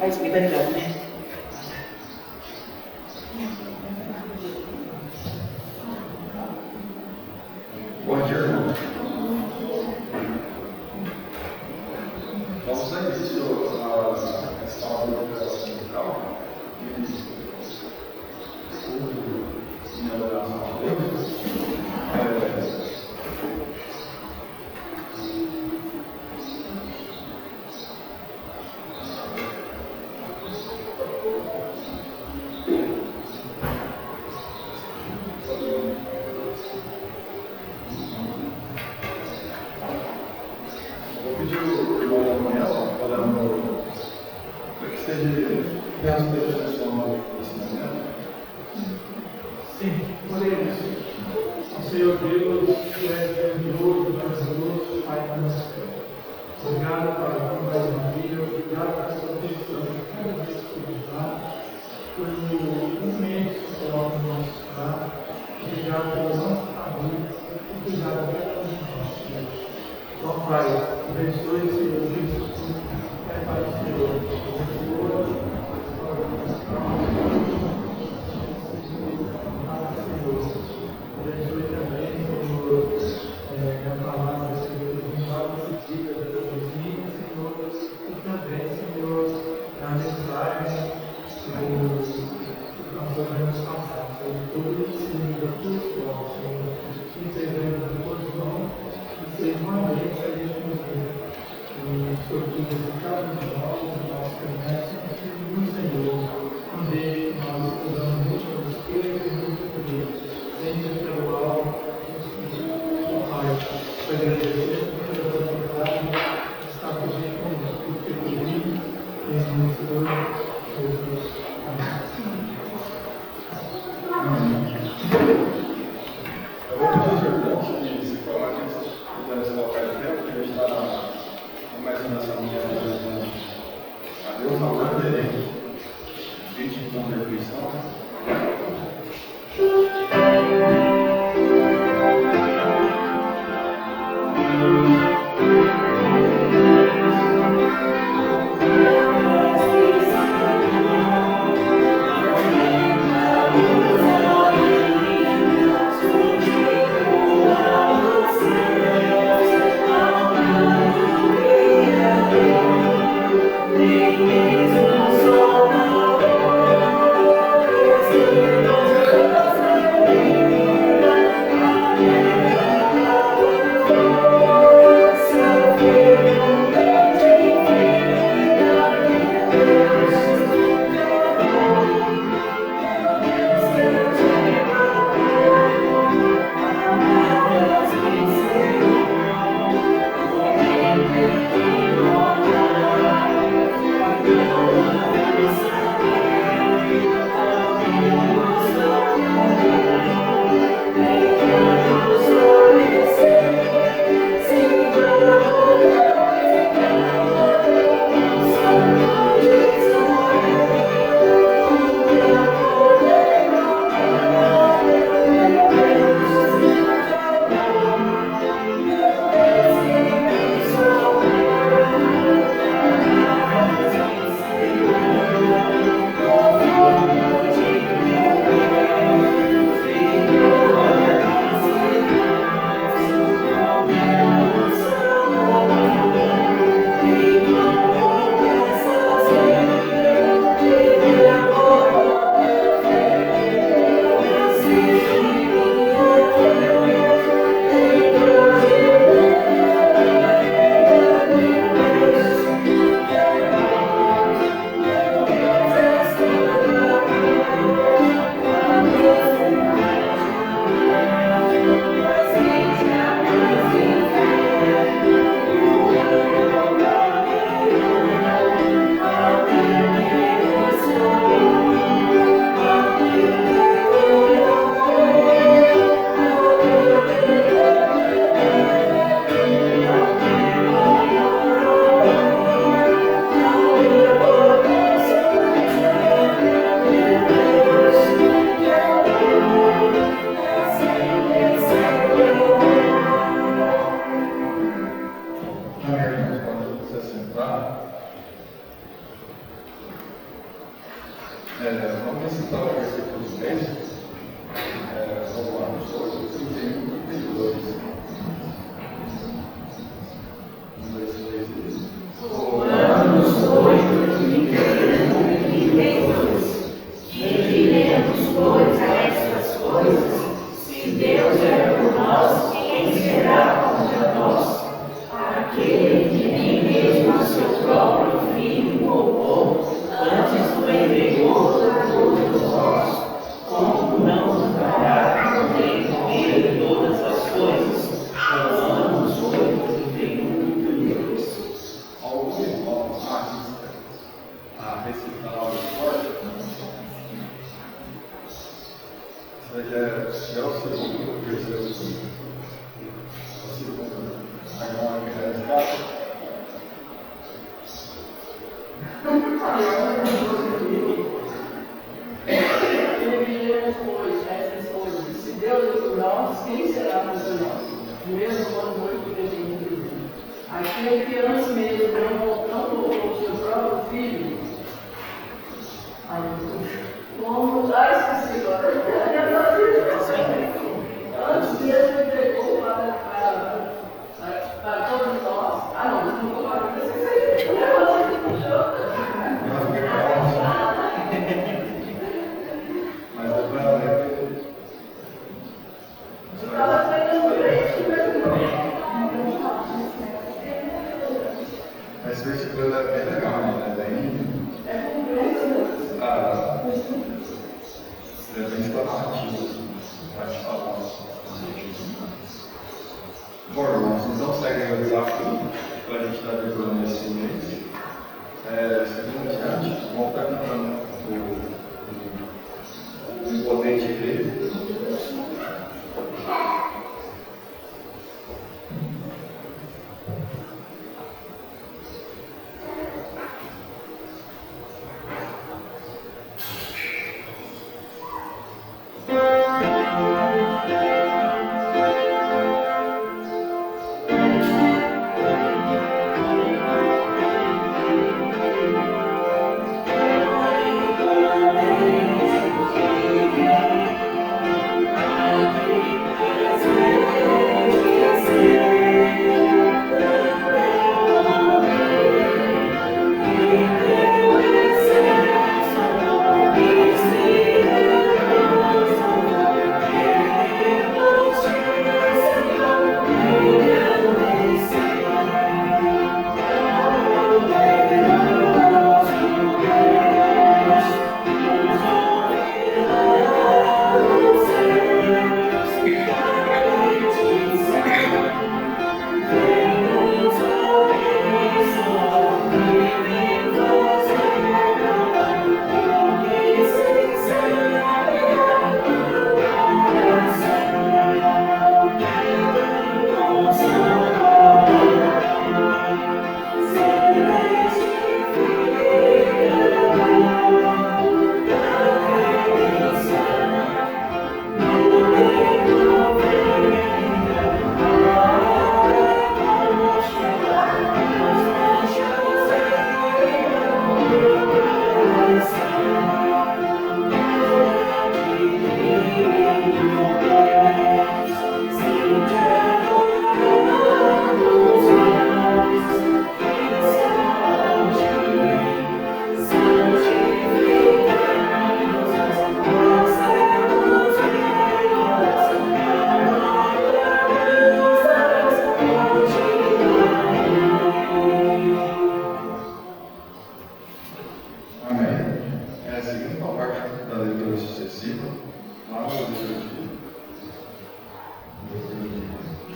a espiritualidade, né? Bom dia, irmão. Vamos dar início a essa aula dominical em adoração a Deus. Vou pedir o irmão Daniel para que esteja resto da expressão nesse momento. Sim, oremos. Senhor Deus, que é grandioso, prazeroso, Pai do céu. Obrigado, Pai, por mais um dia, obrigado pela proteção que cada vez que nos dá, pelo momento que você coloca no nosso lar, obrigado pela nossa família, obrigado pela nossa Senhor. Então, Pai, abençoe, Senhor, isso é para o Senhor. Abençoe também, Senhor, a palavra, Senhor, que fala seguida da cozinha, Senhor, e também, Senhor, a mensagem que nós podemos passar, Senhor, todo o ensino da tua escola, Senhor, que entregamos nas tuas mãos, e seja uma vez a gente nos vê, sobretudo de cada um de nós, no nosso comércio, no Senhor, não deixe que nós estudamos muito pelo Espírito e muito por Deus. Sempre pelo alto, Pai, te agradecemos pela oportunidade de estar presente conosco, porque pedimos em nome do Senhor Jesus. Eu vou pedir aos irmãos que se formar aqui, se puderem se colocar de pé, porque a gente está começando essa manhã a Deus, falando dele, ritmo com perfeição. o segundo, o terceiro, o segundo. Agora que é resgate. Essas coisas. Se Deus é por nós, quem será contra nós? Mesmo quando nós podemos viver. Aquele que antes mesmo não colocou o seu próprio filho, como esqueci agora. Antes mesmo entregou para todos nós. Não vou falar para vocês. Mas é para ler. Estava pegando leite, Esse versículo é bem legal, né? É bem explanativo. Pode falar. Bom, irmãos, então segue o desafio para a gente estar decorando esse mês. Seguindo adiante, vamos estar cantando o imponente dele.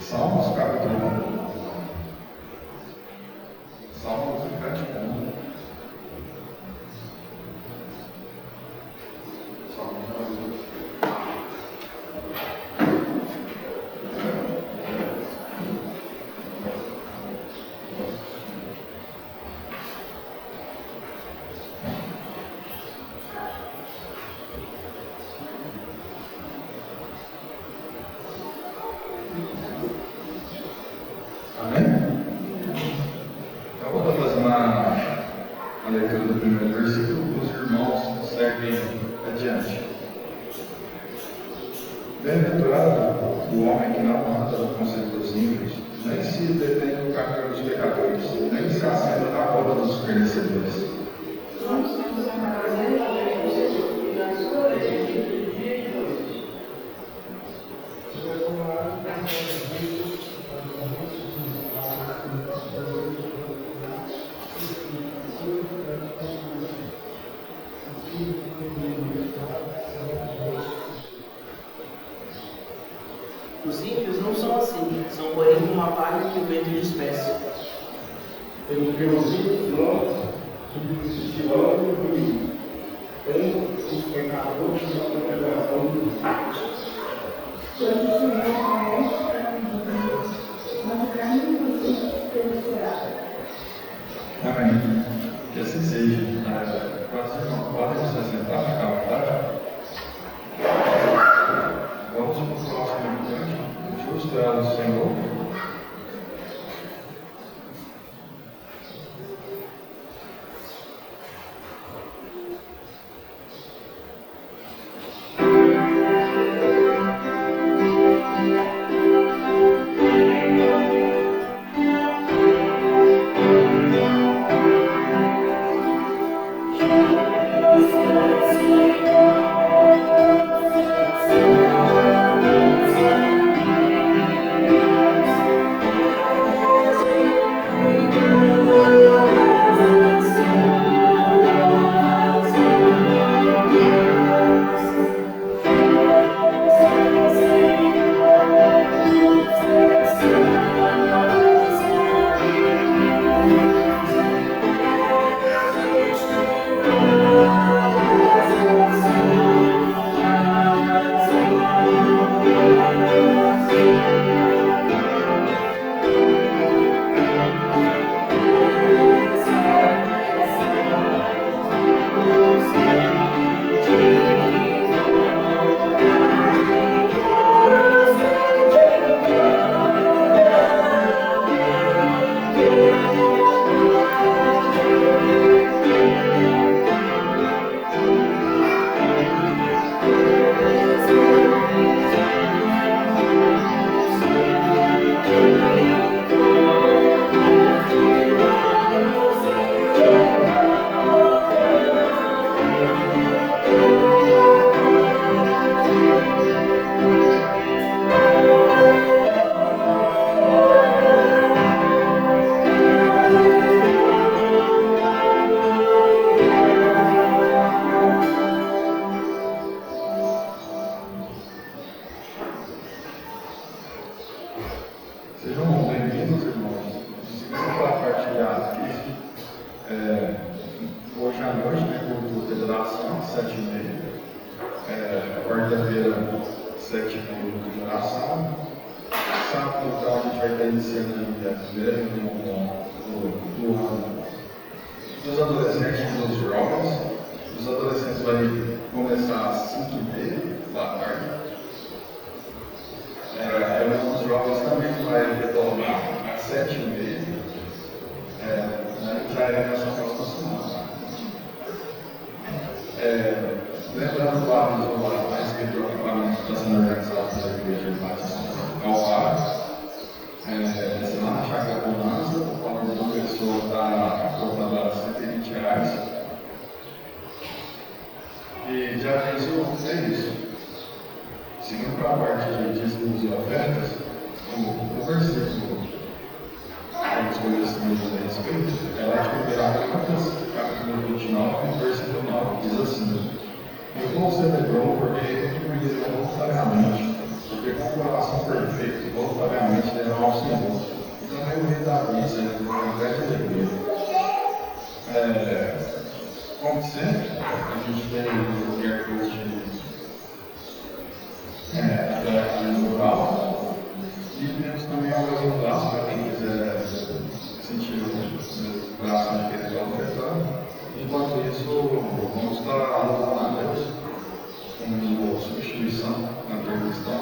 Salmos, capítulo 1. Salmos e Cântico 1. Salmos capítulo 1. Bem-aventurado o homem que não anda no conselho dos ímpios, nem se detém no caminho dos pecadores, nem se assenta na roda dos escarnecedores. Os ímpios não são assim, são porém como uma palha que o vento dispersa. Porque os ímpios não subsistirão no ruído, tem os pecadores na congregação dos ímpios. Pois o Senhor conhece cada um de nós, mas o caminho de vocês perecerá. Amém. Que assim seja. Próximo irmão, podem se assentar, ficar à vontade. Vamos para o próximo cântico. Justo é o Senhor. Sejam bem-vindos, irmãos. Seguimos para partilhar aqui. Hoje à noite, culto de oração, 7h30. Quarta-feira, 7h30, culto de oração. Sábado, então, a gente vai estar iniciando a primeira reunião do ano dos adolescentes e dos jovens. Os adolescentes vão começar às 5h30 da tarde. A reunião dos jovens também vai retornar às 7h30. Já é nessa próxima semana. Lembrando lá a respeito do acampamento que está sendo organizado pela Igreja Batista Calvário, lá na Chácara Bonanza, o valor de uma pessoa está cortando a R$120. E já pensou, é isso. Seguindo para a parte de dízimos e ofertas, o versículo que as coisas que nos a respeito é lá de 1 Crônicas, capítulo 29, versículo 9, diz assim: meu povo celebrou porque contribuíram voluntariamente, porque com o coração perfeito, voluntariamente deram ao Senhor. E também o rei Davi celebrou com grande alegria. Como sempre, a gente tem qualquer coisa de rural. E temos também alguns braços para quem quiser sentir o braço naquele que está ofertando. Enquanto isso, vamos estar louvando a Deus como substituição na entrevista.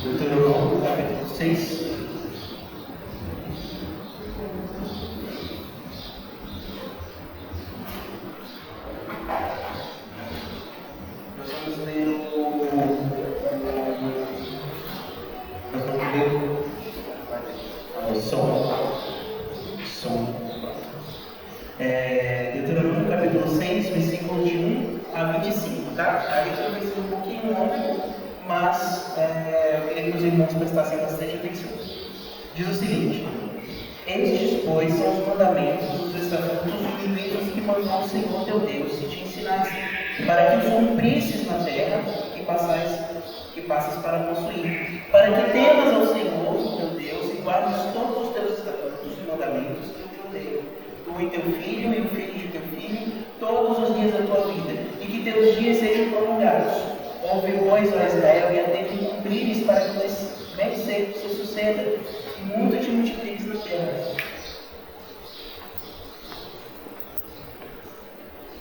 Deuteronômio, capítulo 6. Nós vamos ler o som. Deuteronômio capítulo 6, versículos de 1 a 25, tá? A leitura vai ser um pouquinho longa, mas eu queria que os irmãos prestassem bastante atenção. Diz o seguinte: estes, pois, são os mandamentos, os estatutos e os juízos que mandou o Senhor teu Deus e te ensinasse, para que os cumprisses na terra que passas para possuir, para que temas ao Senhor teu Deus e guardes todos os teus estatutos e mandamentos que eu te odeio, tu e teu filho e o filho de teu filho, todos os dias da tua vida, e que teus dias sejam prolongados. Ouve, pois, ó Israel, e atenta em cumprires, para que bem cedo se suceda, e muito te multipliques na terra,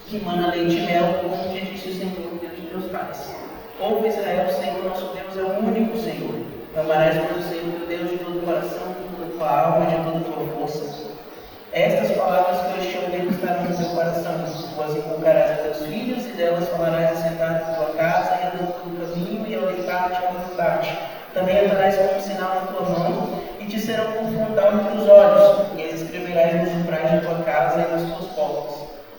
que mana leite e mel, como te disse o Senhor, Deus de teus pais. Ouve, Israel, o Senhor nosso Deus é o único Senhor. Amarás por o Senhor teu Deus de todo o coração, de toda a tua alma e de toda a tua força. Estas palavras que hoje te ordeno estarão no teu coração, tu as inculcarás a teus filhos, e delas falarás assentado em tua casa, e andando pelo caminho, e ao deitar-te e ao levantar-te. Também andarás como sinal na tua mão, e te serão como frontal entre os olhos, e as escreverás nos umbrais de tua casa e nas tuas portas.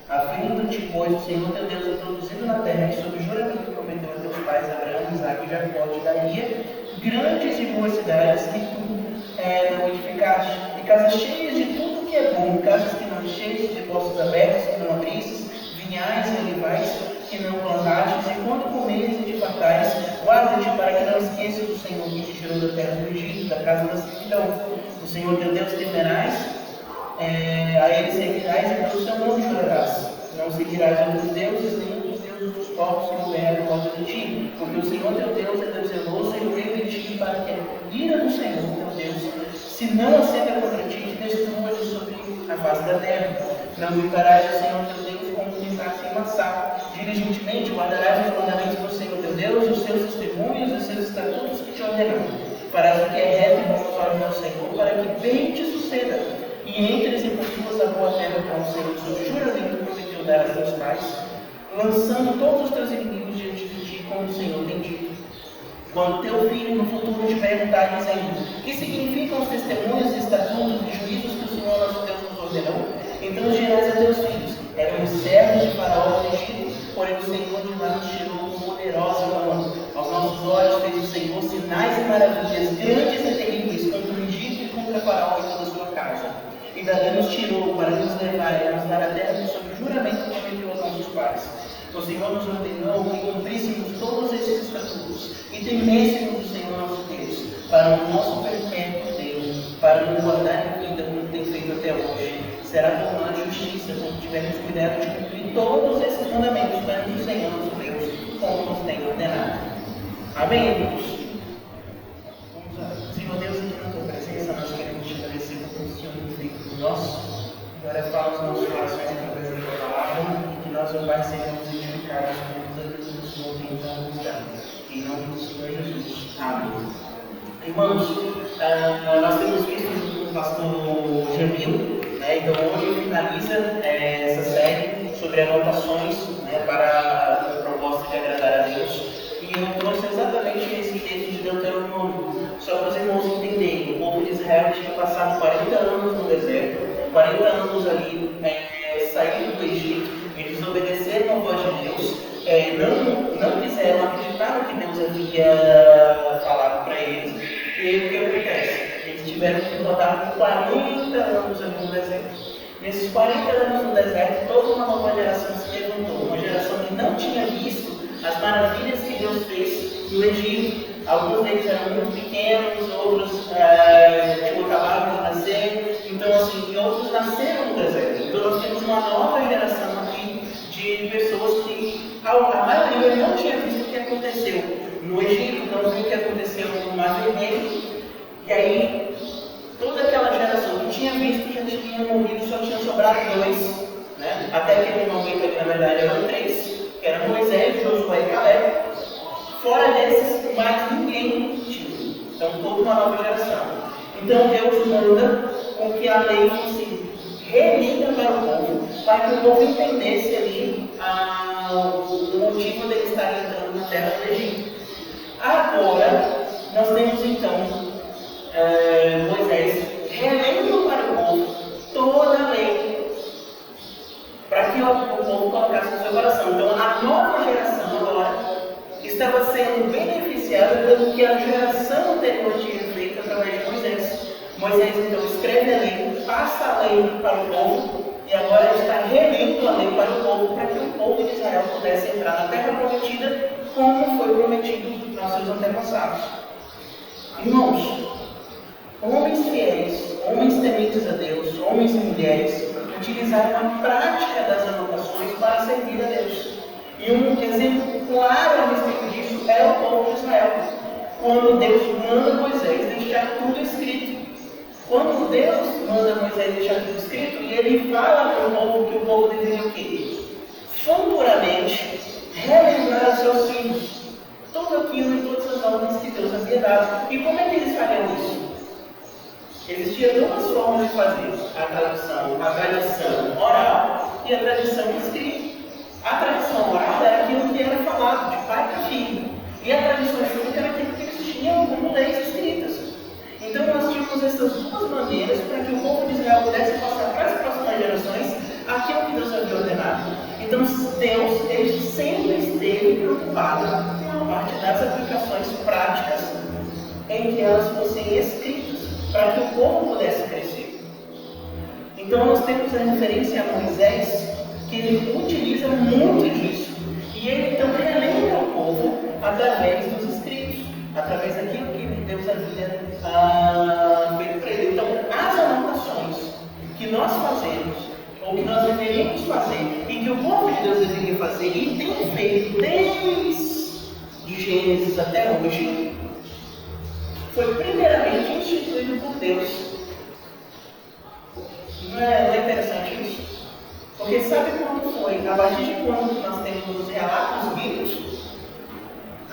Afirmando-te, pois, o Senhor teu Deus introduzido na terra, que sob juramento prometeu a teus pais Abraão, Isaque e Jacó, te daria grandes e boas cidades que tu não edificaste, e casas cheias de tudo que é bom, casas que não enchestes, de poços abertos que não abristes, vinhais e olivais que não plantastes, e quando comeres e te fartares, guarda-te para que não esqueças o Senhor que te tirou da terra do Egito, da casa da servidão. O Senhor teu Deus temerás, a ele seguirás e pelo seu nome jurarás. Não seguirás outros deuses, nem outros deuses dos povos que houver em volta de ti, porque o Senhor teu Deus é Deus zeloso e veio em ti para que a ira do Senhor teu Deus, se não acenda contra ti, te destrua de sobre a face da terra. Não gritarás o Senhor teu Deus como tentasse em Massá. Diligentemente guardarás os mandamentos do Senhor teu Deus, os seus testemunhos e os seus estatutos que te ordenou. Farás o que é reto e bom aos olhos do Senhor, para que bem te suceda. E entres e possuas a boa terra com o Senhor, sob juramento prometeu dar a teus pais, lançando todos os teus inimigos diante de ti, como o Senhor tem dito. Quando teu filho no futuro te perguntar, dizendo: que significam os testemunhos, estatutos e juízos que o Senhor nosso Deus nos ordenou? Então dirás a teus filhos: éramos servos de Faraó no Egito, porém o Senhor de lá nos tirou com poderosa mão. Aos nossos olhos fez o Senhor sinais e maravilhas, grandes e terríveis, contra o Egito e contra Faraó e toda a sua casa. E dali nos tirou para nos levar e nos dar a terra que sob juramento prometeu aos nossos pais. O Senhor nos ordenou que cumpríssemos todos esses estatutos e temêssemos o Senhor nosso Deus, para o nosso perpétuo Deus, para nos guardar em vida como tem feito até hoje. Será por nós justiça quando tivermos cuidado de cumprir todos esses mandamentos perante o Senhor nosso Deus, como nos tem ordenado. Amém, irmãos? Vamos orar. Senhor Deus, aqui na tua presença, nós queremos te agradecer por tudo que o Senhor tem feito por nós. Agora fala os nossos corações através da tua palavra, e que nós, ó Pai, sejamos edificados com tudo aquilo que o Senhor tem nos dado. Em nome do Senhor Jesus. Amém. Irmãos, nós temos visto junto com o pastor Jamil, então hoje finaliza essa série sobre anotações, para a proposta de agradar a Deus. E eu trouxe exatamente esse texto de Deuteronômio, só para os irmãos entenderem. O povo de Israel tinha passado 40 anos no deserto, 40 anos ali saindo do Egito, eles obedeceram a voz de Deus, não quiseram acreditar no que Deus havia falado para eles. E aí o que acontece? Eles tiveram que rodar por 40 anos ali no deserto. Nesses 40 anos no deserto, toda uma nova geração se levantou, uma geração que não tinha visto as maravilhas que Deus fez no Egito. Alguns deles eram muito pequenos, outros tinham acabado de nascer, então assim, e outros nasceram no deserto. Então nós temos uma nova geração aqui de pessoas que a maioria não tinha visto o que aconteceu no Egito, não viu o que aconteceu no Mar Vermelho, e aí toda aquela geração que tinha visto já tinha morrido, só tinha sobrado 2, até aquele momento ali na verdade eram 3, que eram Moisés, Josué e Caleb. Fora desses, mais ninguém tinha. Então, toda uma nova geração. Então, Deus manda com que a lei fosse relida para o povo, para que o povo entendesse ali o motivo dele estar entrando na terra do Egito. Agora, nós temos então Moisés relendo para o povo toda a lei, para que o povo colocasse no seu coração. Então, a nova geração agora estava sendo beneficiada pelo que a geração anterior tinha feito através de Moisés. Moisés então escreve a lei, passa a lei para o povo, e agora ele está relendo a lei para o povo, para que o povo de Israel pudesse entrar na terra prometida, como foi prometido aos seus antepassados. Irmãos, homens fiéis, homens tementes a Deus, homens e mulheres, utilizaram a prática das anotações para servir a Deus. E um exemplo claro a respeito disso é o povo de Israel, quando Deus manda Moisés deixar tudo escrito. Quando Deus manda Moisés deixar tudo escrito, e ele fala para o povo que o povo deveria o quê? Futuramente relembrar aos seus filhos tudo aquilo e todas as ordens que Deus havia dado. E como é que eles fariam isso? Existiam duas formas de fazer: a tradição oral e a tradição escrita. A tradição oral era aquilo que era falado de pai para filho, e a tradição escrita era aquilo que eles tinham como leis escritas. Então nós tínhamos essas duas maneiras para que o povo de Israel pudesse passar para as próximas gerações aquilo que Deus havia ordenado. Então Deus ele sempre esteve preocupado com a parte das aplicações práticas em que elas fossem escritas, para que o povo pudesse crescer. Então nós temos a referência a Moisés, que ele utiliza muito disso, e ele então relembra o povo através dos escritos, através daquilo que Deus havia feito para ele. Então, as anotações que nós fazemos, ou que nós deveríamos fazer, e que o povo de Deus deveria fazer, e tem feito desde Gênesis até hoje, foi primeiramente instituído por Deus. Não é interessante isso? Porque sabe quando foi? A partir de quando nós temos os relatos bíblicos?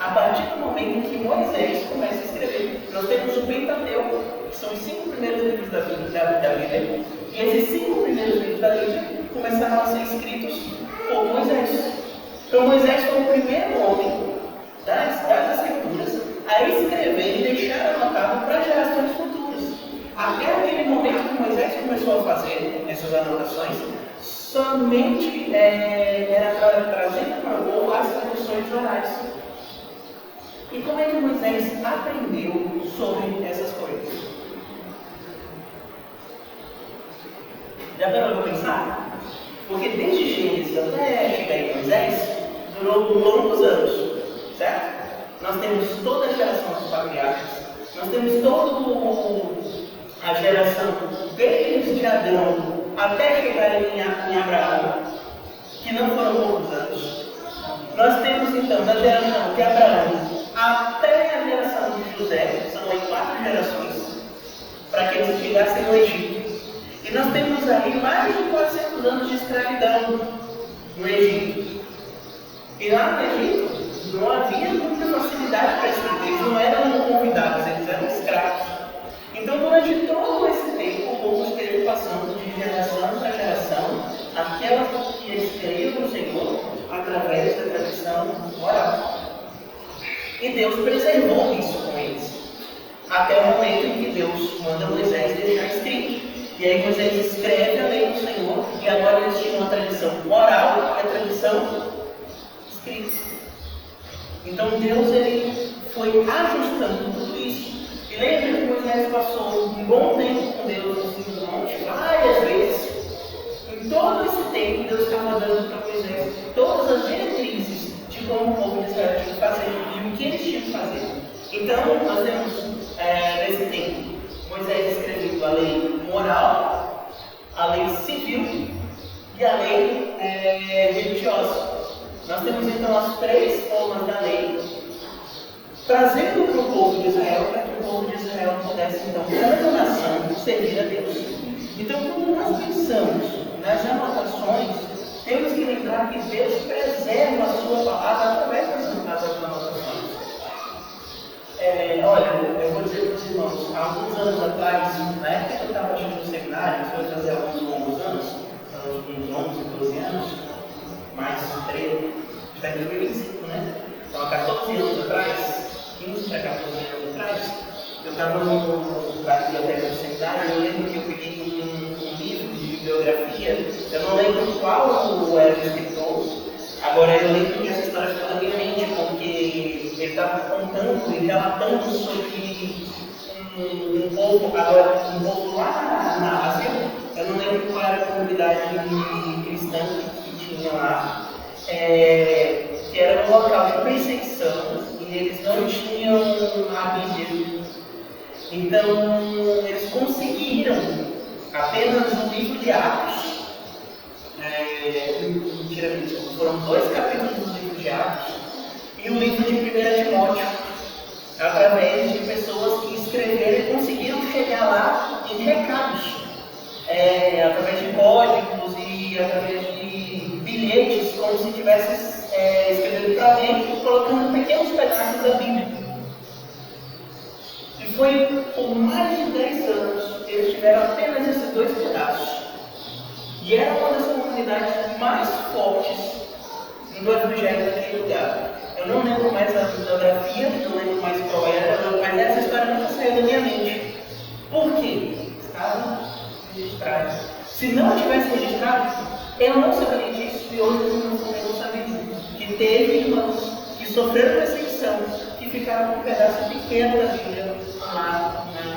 A partir do momento em que Moisés começa a escrever. Nós temos o Pentateuco, que são os 5 primeiros livros da Bíblia, e esses 5 primeiros livros da Bíblia começaram a ser escritos por Moisés. Então Moisés foi o primeiro homem das Escrituras a escrever e deixar anotado para gerações futuras. Até aquele momento que Moisés começou a fazer essas anotações, somente era trazido para o povo as tradições orais. E como é que Moisés aprendeu sobre essas coisas? Já parou para pensar? Porque desde Gênesis até chegar em Moisés, durou longos anos, certo? Nós temos toda a geração dos patriarcas, nós temos toda a geração desde Adão até chegar em Abraão, que não foram poucos anos. Nós temos então da geração de Abraão até a geração de José, são aí 4 gerações, para que eles chegassem no Egito. E nós temos aí mais de 400 anos de escravidão no Egito. E lá no Egito não havia muita facilidade para escrever, eles não eram convidados, eles eram escravos. Então, durante todo esse tempo, o povo esteve passando de geração para geração aquelas que eles creram no Senhor através da tradição oral. E Deus preservou isso com eles, até o momento em que Deus manda Moisés deixar escrito. E aí Moisés escreve a lei do Senhor, e agora eles tinham a tradição oral e a tradição escrita. Então Deus ele foi ajustando tudo isso. E lembra que Moisés passou um bom tempo com Deus no cimo do monte, várias vezes. Em todo esse tempo, Deus estava dando para Moisés todas as diretrizes de como o povo de Israel tinha que fazer e o que eles tinham que fazer. Então, nós temos, nesse tempo, Moisés escrevendo a lei moral, a lei civil e a lei religiosa. Nós temos, então, as 3 formas da lei, trazendo para o povo de Israel, para que o povo de Israel pudesse, então, como nação, servir a Deus. Então, quando nós pensamos nas anotações, temos que lembrar que Deus preserva a sua palavra através das anotações. Olha, eu vou dizer irmãos, há alguns anos atrás, na época que eu estava no seminário, isso vai fazer alguns longos anos, uns 11, 12 anos, mais 13, está em 2025, né? Então, há 14 anos atrás, 15 para 14 anos atrás, eu estava na biblioteca do seminário e eu lembro que eu peguei um livro de bibliografia, eu não lembro qual era o escritor, agora eu lembro que essa história ficou na minha mente, porque ele estava contando e relatando sobre um povo, agora um povo lá na Ásia, eu não lembro qual era a comunidade cristã que tinha lá, que era um local de perseguição e eles não tinham a Bíblia. Então, eles conseguiram apenas um livro de Atos, foram 2 capítulos do livro de Atos, e o livro de 1 Timóteo, através de pessoas que escreveram e conseguiram chegar lá em recados, através de códigos e através de bilhetes, como se tivesse escrevendo para alguém, colocando pequenos pedaços da Bíblia. E foi por mais de 10 anos eles tiveram apenas esses 2 pedaços. E era uma das comunidades mais fortes do Evangelho naquele lugar. Eu não lembro mais a bibliografia, não lembro mais qual era, mas essa história nunca saiu da minha mente. Por quê? Estava registrado. Se não tivesse registrado, eu não saberia disso e outros irmãos também não saberiam. Que teve irmãos que sofreram perseguição, que ficaram com um pedaço pequeno da Bíblia lá na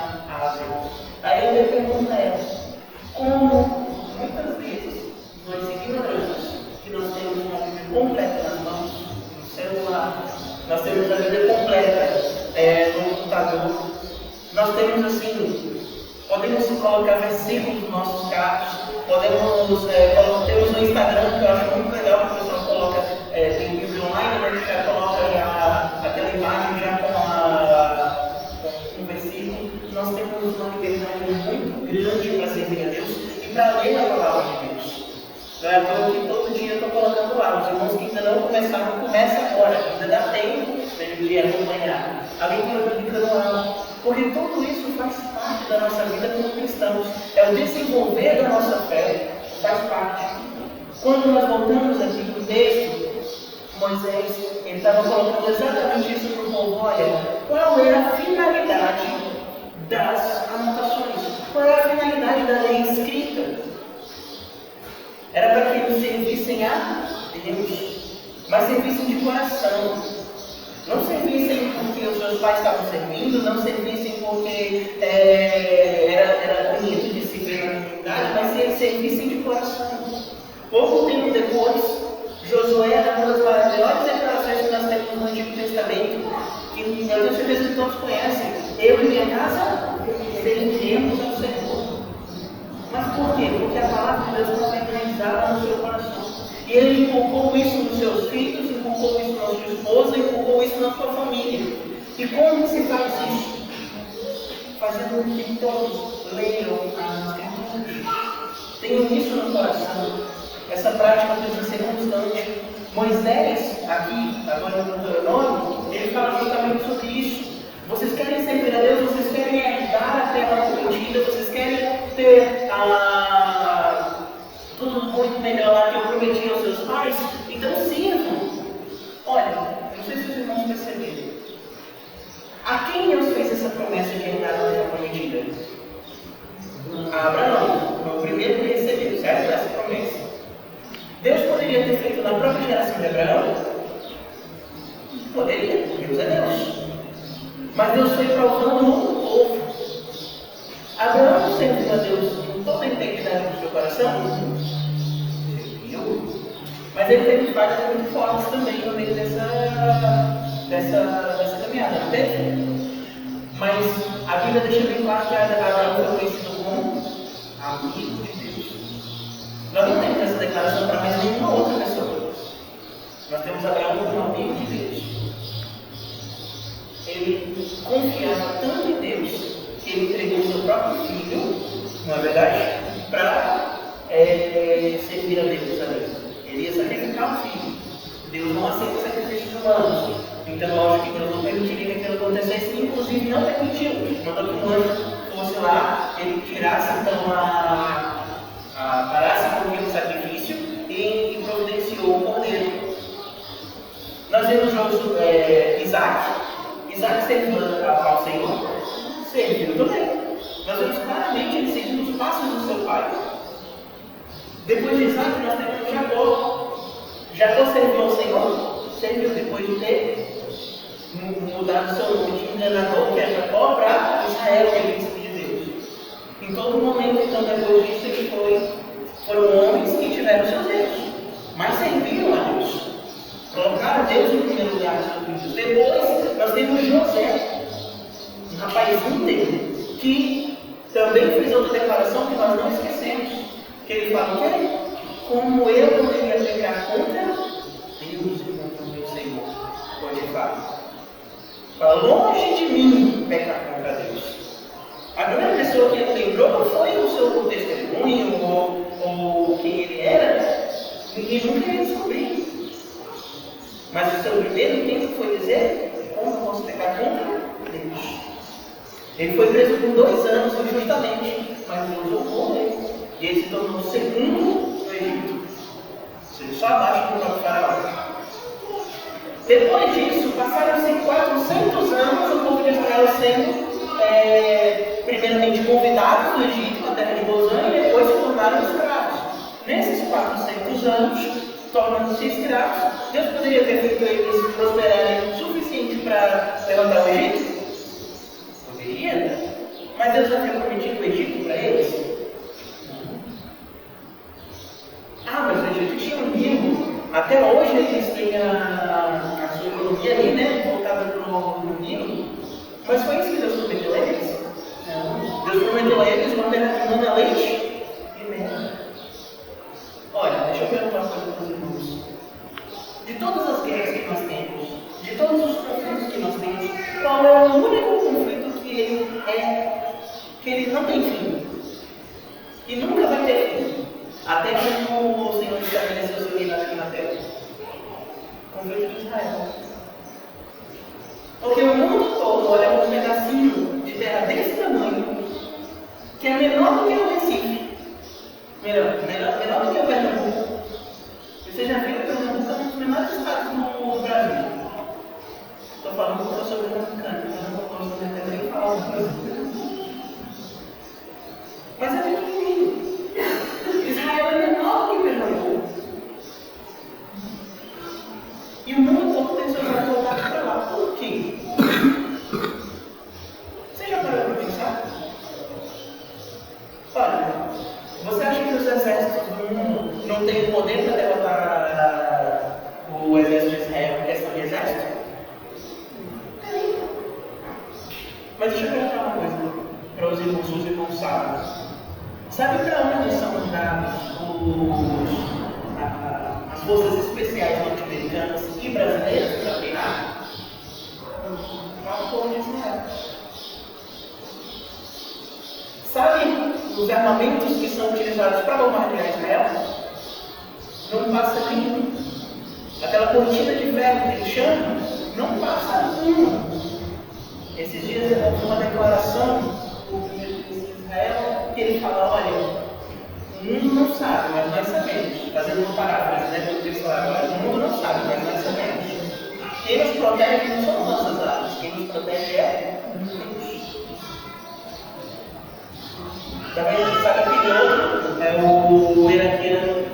Ásia. Aí eu me pergunto a ela, como muitas vezes nós ignoramos que nós temos uma Bíblia completa nas mãos, no celular, nós temos a Bíblia completa no computador, nós temos assim, podemos colocar versículos nos nossos carros, temos no Instagram, que eu acho muito legal, que o pessoal coloca, tem Bíblia online, né, que já coloca aquela imagem já com um versículo. Nós temos uma liberdade muito grande para servir a Deus e para ler a palavra de Deus. Não é à toa que todo dia eu estou colocando lá. Os irmãos que ainda não começaram, começa agora, ainda dá tempo de acompanhar. A leitura bíblica no ar. Porque tudo isso faz parte da nossa vida como cristãos. É o desenvolver da nossa fé, faz parte. Quando nós voltamos aqui para o texto, Moisés estava colocando exatamente isso para o povo. Olha, qual era a finalidade das anotações? Qual era a finalidade da lei escrita? Era para que eles servissem a Deus, mas servissem de coração. Não servissem porque os seus pais estavam servindo, não servissem porque era bonito de se ver na comunidade, mas servissem de coração. Pouco tempo depois, Josué era uma das maiores declarações que nós temos no Antigo Testamento, que eu tenho certeza que todos conhecem. Eu e minha casa serviremos ao Senhor. Mas por quê? Porque a palavra de Deus estava enraizada no seu coração. E ele inculcou isso nos seus filhos, inculcou isso na sua esposa, inculcou isso na sua família. E como se faz isso? Fazendo com que todos leiam as Escrituras. Tenham isso no coração. Essa prática precisa ser constante. Moisés, aqui, agora no Deuteronômio, ele fala justamente sobre isso. Vocês querem servir a Deus, vocês querem herdar a terra prometida, vocês querem ter tudo muito melhor lá que eu prometi aos seus pais, então sirvam. Olha, eu não sei se os irmãos perceberam. A quem Deus fez essa promessa de herdar a terra prometida? A Abraão, foi o primeiro que recebeu, certo? Essa promessa. Deus poderia ter feito na própria geração de Abraão? Poderia, Deus é Deus. Mas Deus foi provando no povo. Abraão serviu a Deus com toda a integridade do seu coração? Serviu. Mas ele teve falhas muito fortes também no meio dessa caminhada, não teve? Mas a Bíblia deixa bem claro que Abraão foi conhecido como amigo de Deus. Nós não temos essa declaração para mais nenhuma outra pessoa. Nós temos Abraão como amigo de Deus. Ele confiava tanto em Deus que ele entregou o seu próprio filho, não é verdade? Para servir a Deus. Ele ia sacrificar o filho. Deus não aceita sacrifícios humanos. Então, lógico que Deus não permitiria que aquilo acontecesse, inclusive não permitiu. Mandou que um anjo fosse lá, ele tirasse então parasse com aquele sacrifício e providenciou o cordeiro. Nós vemos Isaac. Isaac serviu ao Senhor, serviu também. Nós vemos claramente ele seguindo os passos do seu pai. Depois de Isaac, nós temos Jacó. Jacó serviu ao Senhor, serviu depois de ter mudado seu nome de enganador, que é Jacó, para Israel, que é o príncipe de Deus. Em todo momento, então, depois disso, eles foram homens que tiveram seus erros, mas serviram a Deus. Colocaram Deus em primeiro lugar nas suas vidas. Depois, nós temos José, um rapaz íntegro, que também fez outra declaração que nós não esquecemos. Que ele fala o quê? Como eu poderia pecar contra Deus e contra o meu Senhor. Pode falar. Fala, longe de mim pecar contra Deus. A primeira pessoa que ele lembrou não foi o seu testemunho ou quem ele era. Ninguém nunca ia descobrir. Mas o seu primeiro intento foi dizer: como eu posso pecar contra Deus? Ele foi preso por 2 anos injustamente, mas Deus honrou ele. E ele se tornou o segundo no Egito. Ou seja, só abaixo do próprio faraó. Depois disso, passaram-se 400 anos o povo de Israel sendo primeiramente convidados do Egito, na terra de Gozã, e depois se tornaram escravos. Nesses 400 anos, tornando-se escravos, Deus poderia ter feito eles prosperarem o suficiente para levantar o Egito? Poderia, mas Deus havia prometido o Egito para eles? Mas o Egito tinha um Nilo. Até hoje eles têm a sua economia ali, né? Voltada para o Nilo. Mas foi isso que Deus prometeu a eles? Deus prometeu a eles uma terra que manda leite e mel. Olha, deixa eu perguntar uma coisa para os irmãos. De todas as guerras que nós temos, de todos os conflitos que nós temos, qual é o único conflito que ele não tem fim? E nunca vai ter fim. Até que o Senhor estabeleceu seu reinado aqui na terra. O conflito de Israel. Porque o mundo todo olha para um pedacinho de terra desse tamanho, que é menor do que o Recife. Menor do que o Pernambuco. Você já viu que o Pernambuco é um dos menores estados do Brasil. Estou falando porque eu sou pernambucano, então não posso nem falar uma coisa. Mas é pequenininho. Israel é menor que Pernambuco. E o mundo todo tem seus olhos voltados para lá. Por quê? Você já parou para pensar? Olha, você acha que os exércitos do mundo não têm poder para derrotar o exército de Israel em questão de exército? Tem. Mas deixa eu perguntar uma coisa para os irmãos sabem. Sabe para onde são mandados as forças especiais norte-americanas e brasileiras para treinar? Para o povo de Israel. Sabe os armamentos que são utilizados para bombardear Israel? Não passa nenhum. Aquela cortina de ferro que eles chamam, não passa nenhum. Esses dias eu ouvi uma declaração do primeiro-ministro de Israel, que ele fala: olha, o mundo não sabe, mas nós sabemos. Fazendo uma paráfrase, né? Porque eles falaram: olha, o mundo não sabe, mas nós sabemos. Quem nos protege não são nossas armas, quem nos protege é Deus. Também sabe aquele outro, é o iraquiano,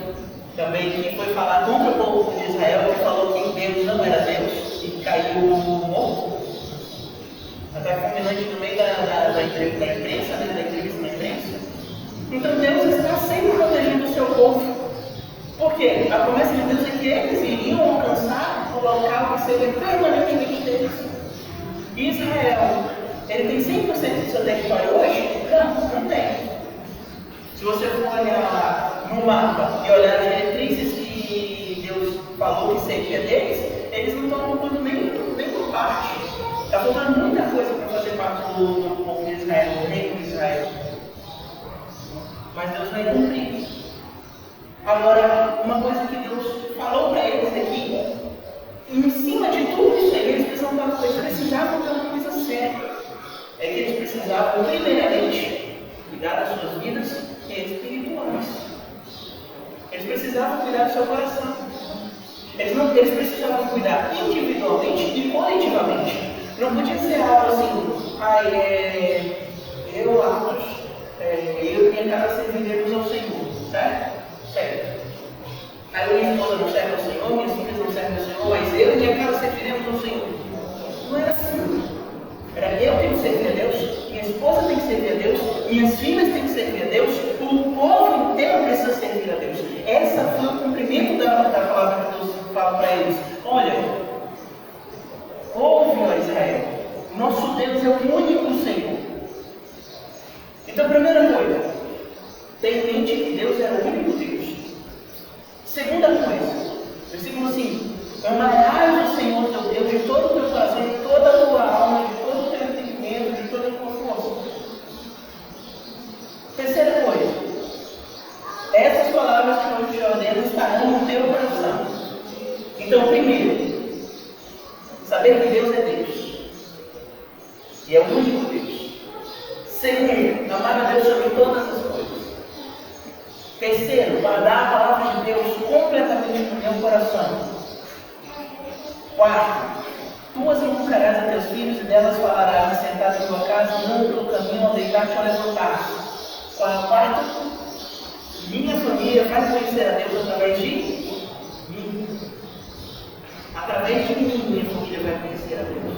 também, que foi falar contra o povo de Israel, que falou que Deus não era Deus e caiu morto. Até culminante no meio da imprensa, né, da entrevista na imprensa. Então Deus está sempre protegendo o seu povo. Por quê? A promessa de Deus é que eles iriam alcançar o local que seria permanentemente deles. E Israel, ele tem 100% do seu território hoje? Não tem. Se você for olhar no mapa e olhar as diretrizes que Deus falou que seria deles, eles não estão ocupando nem por parte. Está faltando muita coisa para fazer parte do povo de Israel, do reino de Israel. Mas Deus vai cumprir. Agora, uma coisa que Deus falou para eles aqui, em cima de tudo isso aí, eles precisavam ter uma coisa certa. É que eles precisavam, primeiramente, cuidar das suas vidas espirituais. Eles precisavam cuidar do seu coração. Eles precisavam cuidar individualmente e coletivamente. Não podia ser algo assim, eu, Atos, eu e minha casa serviremos ao Senhor, certo? Certo. Aí minha esposa não serve ao Senhor, minhas filhas não servem ao Senhor, mas eu e minha casa serviremos ao Senhor. Não era assim. Era eu tenho que servir a Deus, minha esposa tem que servir a Deus, minhas filhas têm que servir a Deus, o povo inteiro precisa servir a Deus. Essa foi o cumprimento da palavra que Deus fala para eles. Olha, ouve, ó Israel, nosso Deus é o único Senhor. Então, primeira coisa, tenha em mente que Deus é o único Deus. Segunda coisa, versículo 5: amarás o Senhor teu Deus de todo o teu coração, de toda a tua alma, de todo o teu entendimento, de toda a tua força. Terceira coisa, essas palavras que eu te ordeno estarão no teu coração. Então, primeiro, saber que Deus é Deus, e é o único Deus. Segundo, amar a Deus sobre todas as coisas. Terceiro, guardar a palavra de Deus completamente no teu coração. Quarto, tu as inculcarás a teus filhos e delas falarás, sentado em tua casa, andando pelo caminho, ao deitar-te ou levantar-te. Quarto, minha família vai conhecer a Deus através de mim. Através de mim, minha família vai conhecer a Deus.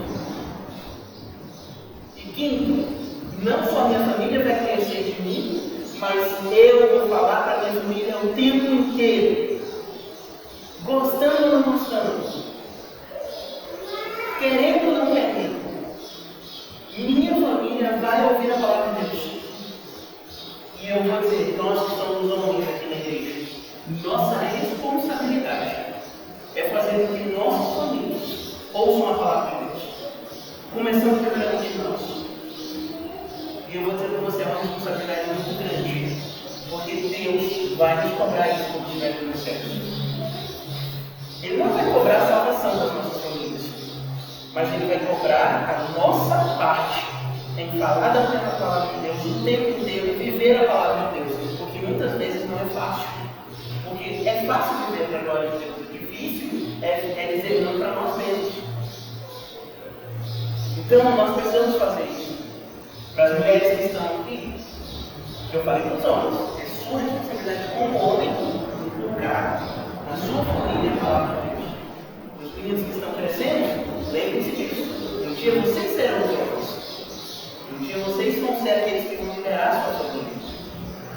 E quinto, não só minha família vai conhecer de mim, mas eu vou falar para minha família o tempo inteiro, gostando ou não gostando, querendo ou não querendo. Minha família vai ouvir a palavra de Deus. E eu vou dizer, nós que somos homens aqui na igreja, nossa responsabilidade é fazer com que nossos famílias ouçam a palavra de Deus, começando primeiramente nós. E eu vou dizer para você, é uma responsabilidade muito grande, porque Deus vai nos cobrar isso quando estiver no céu. Ele não vai cobrar a salvação das nossas famílias, mas Ele vai cobrar a nossa parte em falar da palavra de Deus o tempo inteiro e viver a palavra de Deus, porque muitas vezes não é fácil. Porque é fácil viver para a glória de Deus, o difícil é dizer não para nós mesmos. Então nós precisamos fazer isso. Para as mulheres que estão aqui, eu falei para os homens, é sua responsabilidade como homem inculcar na sua família a palavra de Deus. Os meninos que estão crescendo, lembrem-se disso. Um dia vocês serão os homens. Um dia vocês vão ser aqueles que vão liderar a sua família.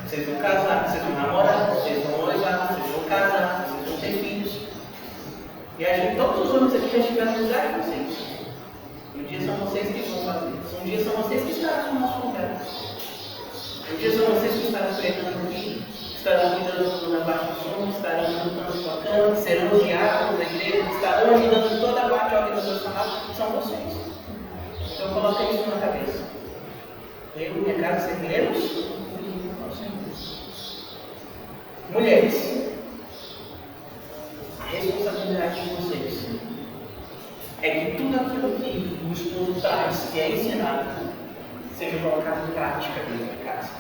Vocês vão casar, vocês vão namorar, vocês vão noivar, vocês vão casar, vocês vão ter filhos. E a gente, todos os homens aqui já estiveram no lugar de vocês. Um dia são vocês que vão fazer. Um dia são vocês que estarão no nosso lugar. Um dia são vocês que estarão pregando aqui, estarão cuidando da parte do som, estarão cantando, tocando, serão os diáconos da igreja, estarão ajudando toda a parte organizacional. São vocês. Então coloca isso na cabeça. Eu e minha casa serviremos. Mulheres, a responsabilidade de vocês é que tudo aquilo que o esposo traz, que é ensinado, seja colocado em prática dentro de casa.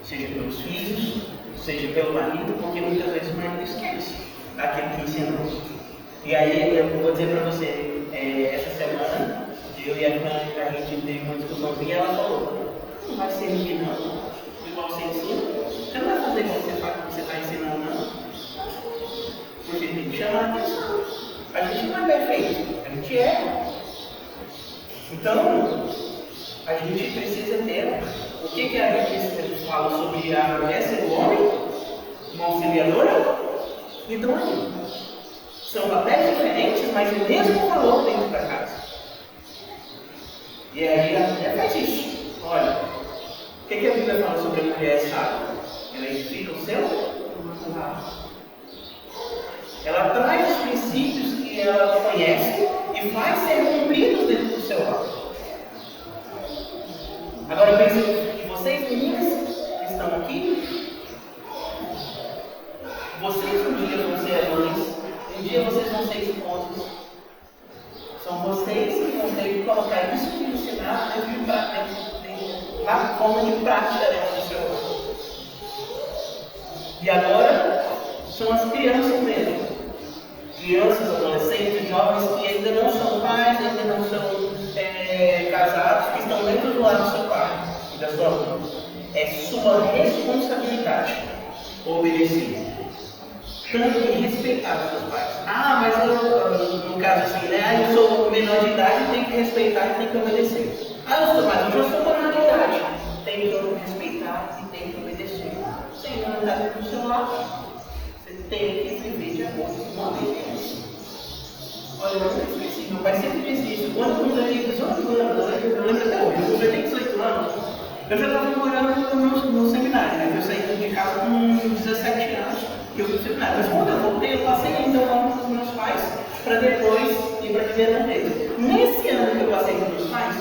Seja pelos filhos, seja pelo marido, porque muitas vezes o marido esquece aquilo que ensinou. E aí eu vou dizer para você, essa semana, eu e a gente teve uma discussãozinha e ela falou, não vai ser ninguém não, igual você ensina, você não vai fazer igual você faz, você está ensinando não. Porque tem que chamar a atenção. A gente não é perfeito, a gente erra. Então, a gente precisa ter o que a gente fala sobre a mulher ser o homem, uma auxiliadora e do marido. São papéis diferentes, mas o mesmo valor dentro da casa. E aí a mulher faz isso. Olha, o que a Bíblia fala sobre a mulher sábia? Ela edifica o seu lar. Ela traz os princípios que ela conhece e faz ser cumpridos dentro do seu lar. Agora pense que vocês meninas que estão aqui, vocês um dia vão ser mães, um dia vocês vão ser a forma de prática dentro do seu lar. E agora são as crianças mesmo. Crianças, adolescentes, jovens que ainda não são pais, ainda não são casados, que estão dentro do lar do seu pai e da sua mãe. É sua responsabilidade obedecer. Tanto que respeitar os seus pais. Ah, mas eu, no caso assim, né? Eu sou menor de idade e tenho que respeitar e tenho que obedecer. Ah, eu já sou menor de idade. Tenho que respeitar e tenho que obedecer. Sem não andar dentro do seu lar. Você tem que viver de acordo com a obediência. Olha, eu nunca esqueci. Meu pai sempre disse isso. Quando eu completei 18 anos, eu lembro até hoje, eu completei 18 anos, eu já estava morando no seminário, né? Eu saí de casa com 17 anos, que eu fui no seminário. Mas quando eu voltei, eu passei ainda um ano com os meus pais, para depois ir para a primeira vez. Nesse ano que eu passei com os meus pais,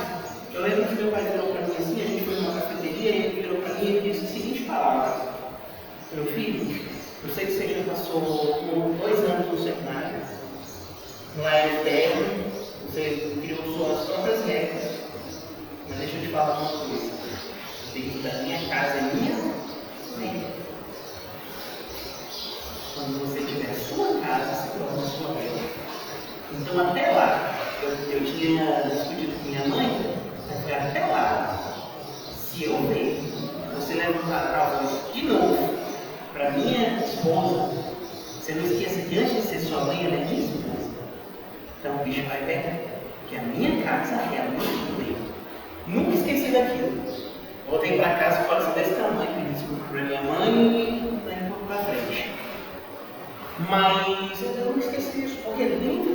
eu lembro que meu pai virou para mim assim, a gente foi numa cafeteria, e ele virou para mim e disse a seguinte palavra: meu filho, eu sei que você já passou 2 anos no seminário, não é eterno, você criou suas próprias regras, mas deixa eu te falar uma coisa: dentro da minha casa é minha regra. Quando você tiver a sua casa, se torna a sua regra. Então até lá, eu tinha discutido com minha mãe, até lá, se eu ver você levantar a voz de novo para minha esposa, você não esqueça que antes de ser sua mãe, ela é minha esposa. Então o bicho vai pegar, que a minha casa é a minha mãe. Nunca esqueci daquilo. Voltei para casa e falei desse tamanho, pedi desculpa para minha mãe e daí um pouco para frente. Mas eu não esqueci disso, porque dentro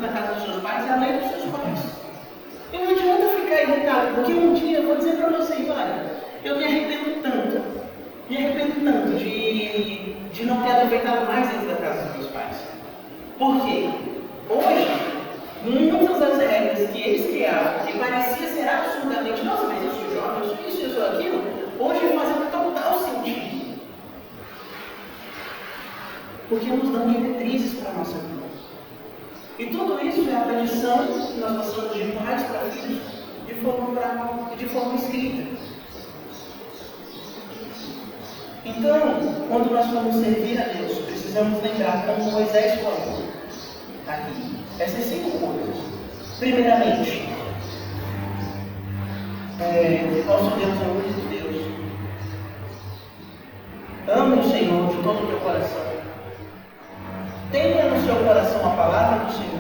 da casa dos seus pais é a lei dos seus pais. E não adianta ficar irritado, porque um dia eu vou dizer para vocês, olha, eu me arrependo tanto de não ter aproveitado mais dentro da casa dos meus pais. Por quê? Hoje, muitas das regras que eles criavam, que parecia ser absurdamente, nossa, mas eu sou jovem, eu sou isso, eu sou aquilo, hoje fazem total sentido. Porque nos dão diretrizes para a nossa vida. E tudo isso é a tradição que nós passamos de pais para filhos de forma oral e de forma escrita. Então, quando nós vamos servir a Deus, precisamos lembrar como Moisés falou aqui essas 5 coisas. Primeiramente, nosso Deus é o único Deus. Ame o Senhor de todo o teu coração. Tenha no seu coração a palavra do Senhor.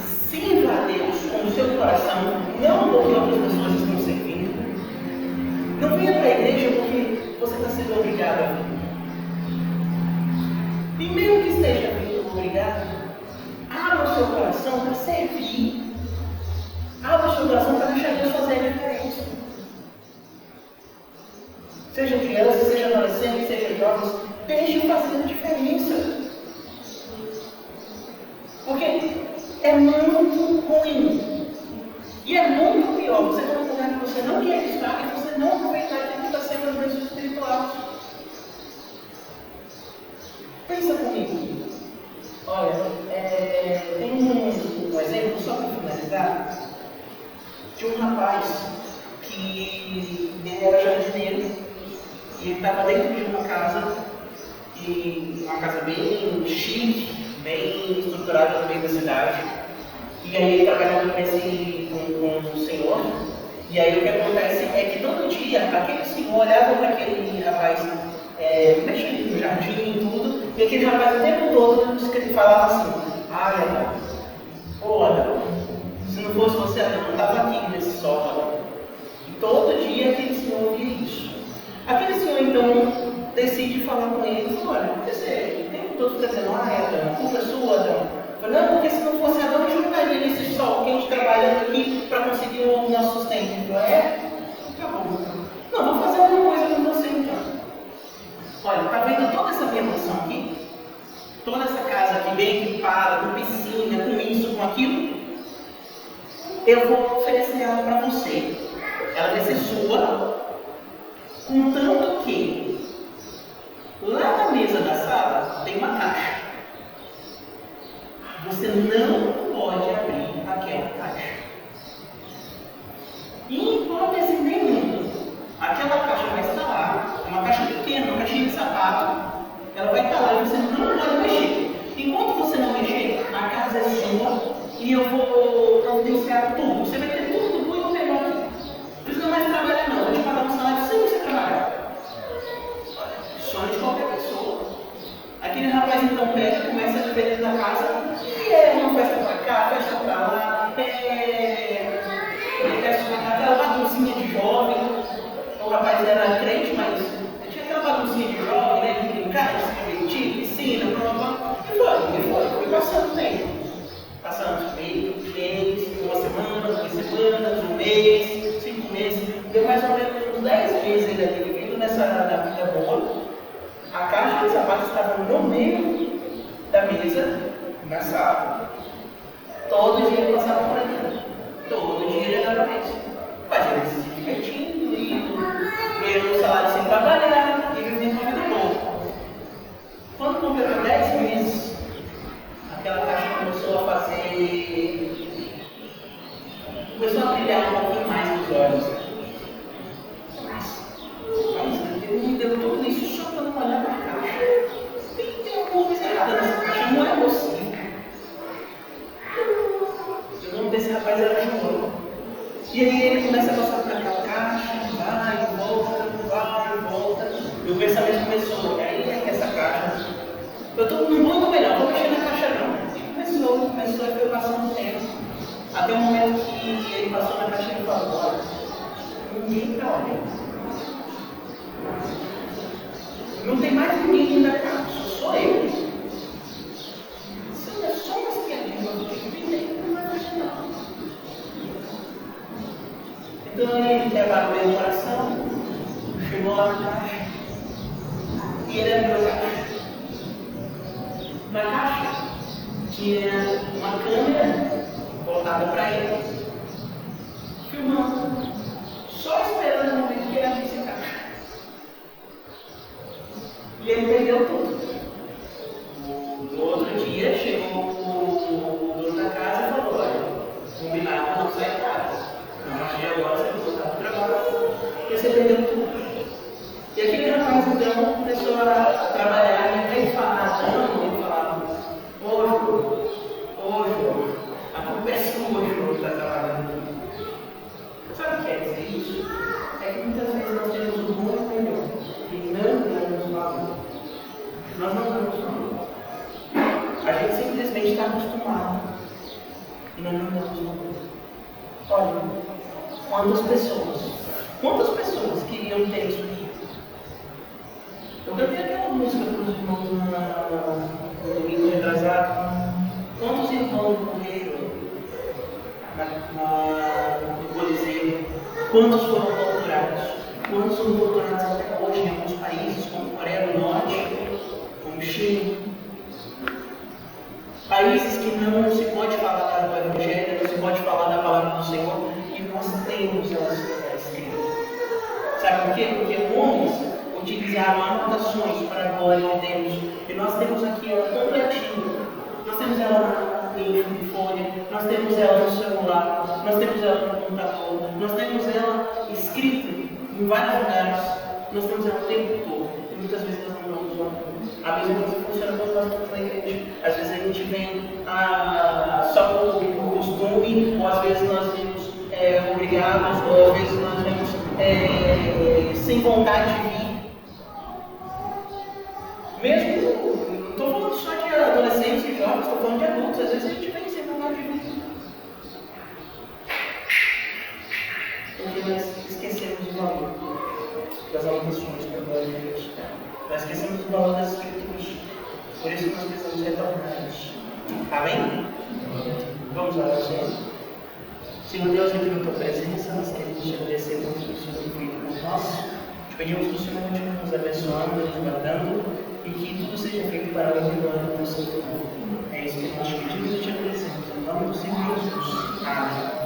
Sirva a Deus com o seu coração, não porque outras pessoas estão servindo. Não venha para a igreja porque você está sendo obrigado a vir. E mesmo que esteja vindo obrigado, abra o seu coração para servir. Abra o seu coração para deixar Deus fazer a diferença. Seja criança, seja adolescente, seja jovens, deixe fazer a diferença. Porque é muito ruim. E é muito pior você estar num lugar que você não quer estar e você não aproveitar aquilo que está sendo as bênçãos espirituais. Pensa comigo. Olha, tem um exemplo, só para finalizar, de um rapaz que ele era jardineiro e ele estava dentro de uma casa, e uma casa bem chique, bem estruturada no meio da cidade. E aí ele trabalhava com o senhor, e aí o que acontece é que todo dia aquele senhor olhava para aquele rapaz mexendo no jardim e tudo, e aquele rapaz o tempo todo ele falava assim: ai, Adão, ô Adão, se não fosse você, Adão, não estava aqui nesse solo. E todo dia aquele senhor via isso. Aquele senhor então decide falar com ele e falou: olha, por que você o tempo todo está dizendo, ai, Adão, a culpa é sua, Adão? Falei: não, porque se não fosse Adão, a gente não estaria nesse sol quente trabalhando aqui para conseguir o nosso sustento. Ele falou: tá bom. Não, vou fazer uma coisa com você então. Olha, tá vendo toda essa minha mansão aqui? Toda essa casa aqui bem equipada, com piscina, com isso, com aquilo? Eu vou oferecer ela para você. Ela vai ser sua, contanto que lá na mesa da sala tem uma caixa. Você não pode abrir aquela caixa. E sapato, ela vai estar lá e você não pode mexer. Enquanto você não mexer, a casa é sua e eu vou providenciar tudo. Você vai ter tudo muito melhor aqui. Não precisa mais trabalhar não, vou te pagar um salário sem você trabalhar. Sonho de qualquer pessoa. Aquele rapaz então pega, começa a viver dentro da casa, e é uma festa pra cá, festa pra lá, aquela baguncinha de jovem. O rapaz era crente, mas tinha aquela baguncinha de jovem, né? De brincar, de se divertir, piscina, blá. E foi passando tempo. Passando mês, uma semana, 2 semanas, 1 mês, 5 meses. Deu mais ou menos uns 10 meses ele ali vivendo nessa vida boa. A caixa de sapatos estava no meio da mesa, na sala. Todo dia ele passava por ali. Todo dia ele era pra isso. Mas ele se divertindo, ganhando um salário sem trabalhar e vivendo uma vida boa. Quando completou 10 meses, aquela caixa começou a brilhar um pouquinho mais nos olhos. Mas ele me deu tudo isso só para não olhar para a caixa. Tem alguma coisa errada nessa caixa, não é possível. O nome desse rapaz era João. E aí ele começa a passar por aquela caixa, vai e volta. E o pensamento começou, aí é que essa caixa, eu estou num mundo melhor, não vou mexer na caixa não. E começou e foi passando o tempo. Até o momento que ele passou na caixa e falou, olha, ninguém está olhando. Não tem mais ninguém dentro da casa, sou eu. Se é só uma espiadinha do que vem dentro, não vai funcionar. Então ele preparou o coração, chegou lá na caixa e ele abriu a caixa. Na caixa tinha uma câmera voltada para ele, filmando, só esperando o momento que ele abrisse a caixa. E ele perdeu tudo. No outro dia chegou o dono da casa e falou, olha, combinado não sai nada. A partir de agora você vai voltar para o trabalho e você perdeu tudo. E aquele rapaz então começou a trabalhar, e ao invés de falar não, ele falava, ô João, a culpa é sua, João, que está trabalhando. Sabe o que quer dizer isso? É que muitas vezes nós temos um mundo melhor e não damos valor. Nós não damos valor. A gente simplesmente está acostumado e nós não damos valor. Olha, quantas pessoas queriam ter isso aqui? Eu cantei aquela música para os irmãos no domingo retrasado. Quantos irmãos morreram no Coliseu? Quantos foram torturados? Quantos são torturados até hoje em alguns países, como Coreia do Norte, como Chile? Países que não se pode falar do Evangelho, não se pode falar da palavra do Senhor, e nós temos ela escrita. Sabe por quê? Porque homens utilizaram anotações para a glória de Deus, e nós temos aqui ela completinha. Nós temos ela em folha, nós temos ela no celular, nós temos ela no computador, nós temos ela escrita em vários lugares, nós temos ela o tempo todo, e muitas vezes nós não vamos lá. A mesma coisa funciona quando nós estamos na igreja. Às vezes a gente vem só por costume, ou às vezes nós vemos obrigados, ou às vezes nós vemos sem vontade de vir. Mesmo, não estou falando só de adolescentes e jovens, estou falando de adultos. Às vezes a gente vem sem vontade de vir. Porque nós esquecemos o valor das anotações para a glória de Deus. Nós esquecemos o valor das Escrituras. Por isso nós precisamos retornar isso. Amém? Vamos orar ao Senhor. Senhor Deus, aqui na tua presença, nós queremos te agradecer por tudo que o Senhor tem feito por nós. Te pedimos que o Senhor continue nos abençoando, nos guardando, e que tudo seja feito para a glória do teu Santo nome. É isso que nós pedimos e te agradecemos. Em nome do Senhor Jesus. Amém.